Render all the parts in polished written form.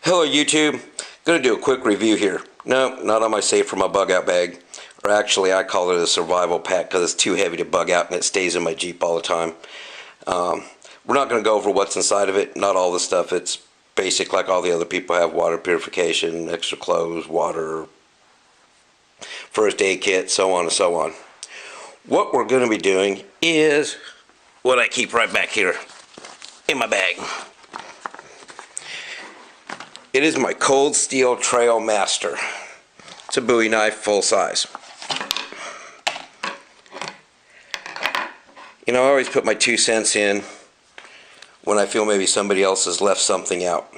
Hello YouTube, going to do a quick review here. No, not on my safe for my bug out bag, or actually I call it a survival pack because it's too heavy to bug out and it stays in my Jeep all the time. We're not going to go over what's inside of it, not all the stuff. It's basic like all the other people have: water purification, extra clothes, water, first aid kit, so on and so on. What we're going to be doing is what I keep right back here in my bag. It is my Cold Steel Trail Master. It's a Bowie knife, full size. You know, I always put my 2 cents in when I feel maybe somebody else has left something out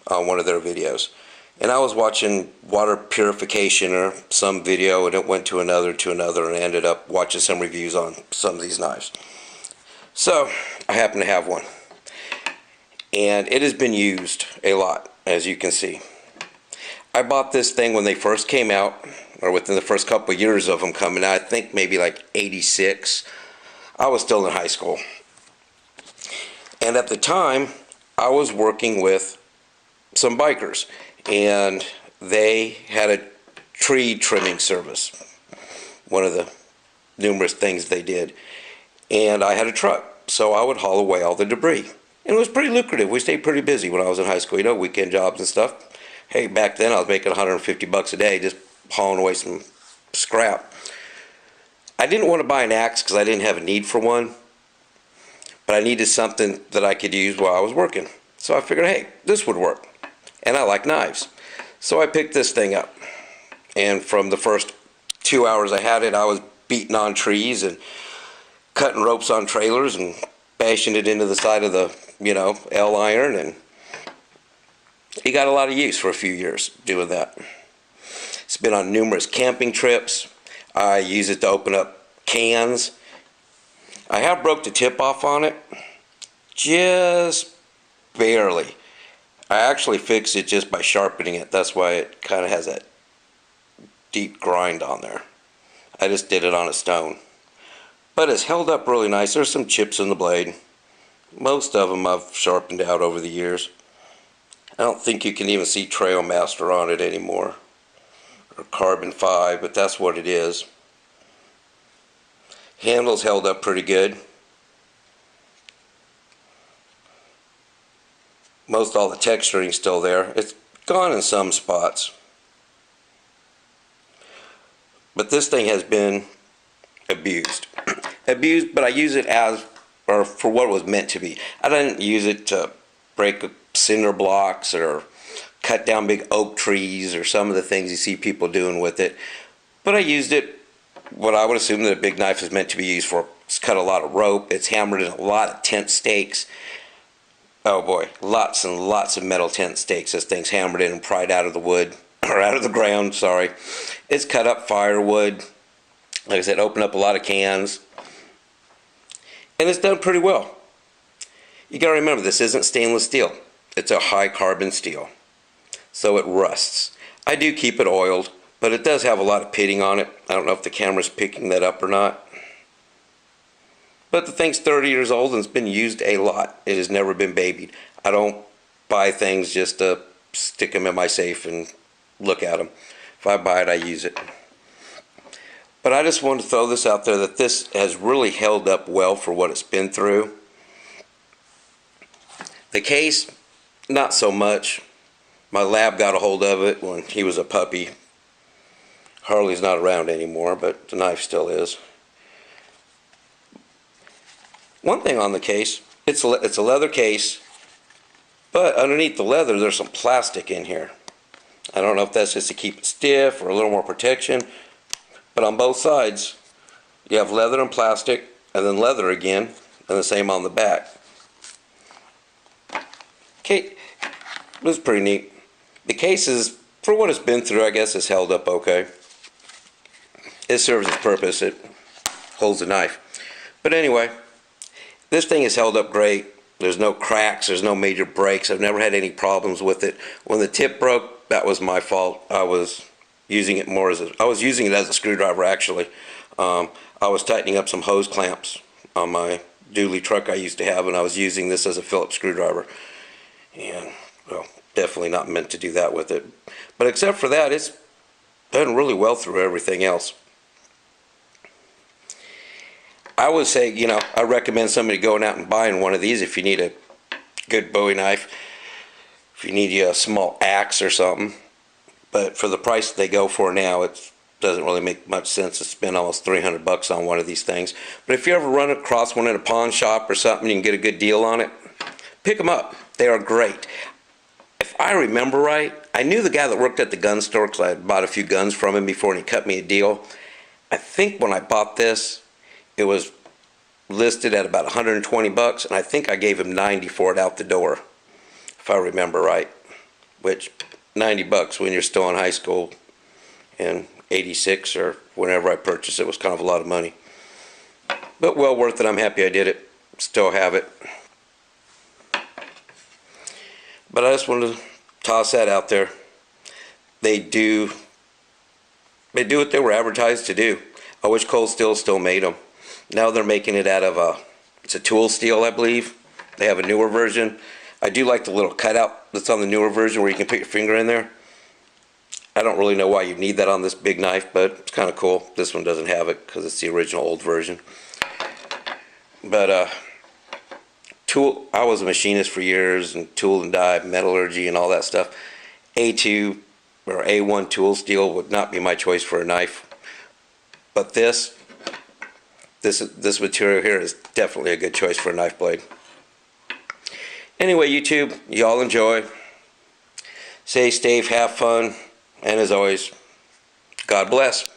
on one of their videos. And I was watching water purification or some video, and it went to another, and I ended up watching some reviews on some of these knives. So, I happen to have one. And it has been used a lot, as you can see. I bought this thing when they first came out, or within the first couple of years of them coming out. I think maybe like 86. I was still in high school. And at the time, I was working with some bikers, and they had a tree trimming service, one of the numerous things they did. And I had a truck, so I would haul away all the debris. And it was pretty lucrative. We stayed pretty busy when I was in high school, you know, weekend jobs and stuff. Hey, back then I was making $150 a day just hauling away some scrap. I didn't want to buy an axe because I didn't have a need for one, but I needed something that I could use while I was working. So I figured, hey, this would work. And I like knives. So I picked this thing up. And from the first 2 hours I had it, I was beating on trees and cutting ropes on trailers and bashing it into the side of the, you know, L iron, and he got a lot of use for a few years doing that. It's been on numerous camping trips. I use it to open up cans. I have broke the tip off on it, just barely. I actually fixed it just by sharpening it. That's why it kind of has that deep grind on there. I just did it on a stone. But it's held up really nice. There's some chips in the blade. Most of them I've sharpened out over the years. I don't think you can even see Trail Master on it anymore, or Carbon 5, but that's what it is. Handle's held up pretty good. Most all the texturing's still there. It's gone in some spots. But this thing has been abused. Abused, but I use it as, or for what it was meant to be. I didn't use it to break cinder blocks or cut down big oak trees or some of the things you see people doing with it. But I used it what I would assume that a big knife is meant to be used for. It's cut a lot of rope. It's hammered in a lot of tent stakes. Oh boy, lots and lots of metal tent stakes. This thing's hammered in and pried out of the wood, or out of the ground, sorry. It's cut up firewood. Like I said, opened up a lot of cans. And it's done pretty well. You gotta remember, this isn't stainless steel. It's a high carbon steel. So it rusts. I do keep it oiled, but it does have a lot of pitting on it. I don't know if the camera's picking that up or not. But the thing's 30 years old and it's been used a lot. It has never been babied. I don't buy things just to stick them in my safe and look at them. If I buy it, I use it. But I just wanted to throw this out there that this has really held up well for what it's been through. The case, not so much. My lab got a hold of it when he was a puppy. Harley's not around anymore, but the knife still is. One thing on the case, it's a leather case, but underneath the leather there's some plastic in here. I don't know if that's just to keep it stiff or a little more protection. But on both sides, you have leather and plastic, and then leather again, and the same on the back. Okay, this is pretty neat. The case is, for what it's been through, I guess it's held up okay. It serves its purpose. It holds the knife. But anyway, this thing is held up great. There's no cracks. There's no major breaks. I've never had any problems with it. When the tip broke, that was my fault. I was using it more as I was using it as a screwdriver actually. I was tightening up some hose clamps on my dually truck I used to have, and I was using this as a Phillips screwdriver. And well, definitely not meant to do that with it. But except for that, it's done really well through everything else. I would say, you know, I recommend somebody going out and buying one of these if you need a good Bowie knife, if you need a small axe or something. But for the price they go for now, it doesn't really make much sense to spend almost $300 on one of these things. But if you ever run across one in a pawn shop or something, you can get a good deal on it, pick them up. They are great. If I remember right, I knew the guy that worked at the gun store because I had bought a few guns from him before and he cut me a deal. I think when I bought this, it was listed at about $120, and I think I gave him $90 for it out the door, if I remember right. Which, $90 when you're still in high school in '86 or whenever I purchased it was kind of a lot of money. But well worth it. I'm happy I did it. Still have it. But I just wanted to toss that out there. They do what they were advertised to do. I wish Cold Steel still made them. Now they're making it out of it's a tool steel, I believe. They have a newer version. I do like the little cutout that's on the newer version where you can put your finger in there. I don't really know why you need that on this big knife, but it's kind of cool. This one doesn't have it because it's the original old version. But tool, I was a machinist for years, and tool and die, metallurgy and all that stuff. A2 or A1 tool steel would not be my choice for a knife. But this material here is definitely a good choice for a knife blade. Anyway, YouTube, y'all enjoy. Stay safe, have fun, and as always, God bless.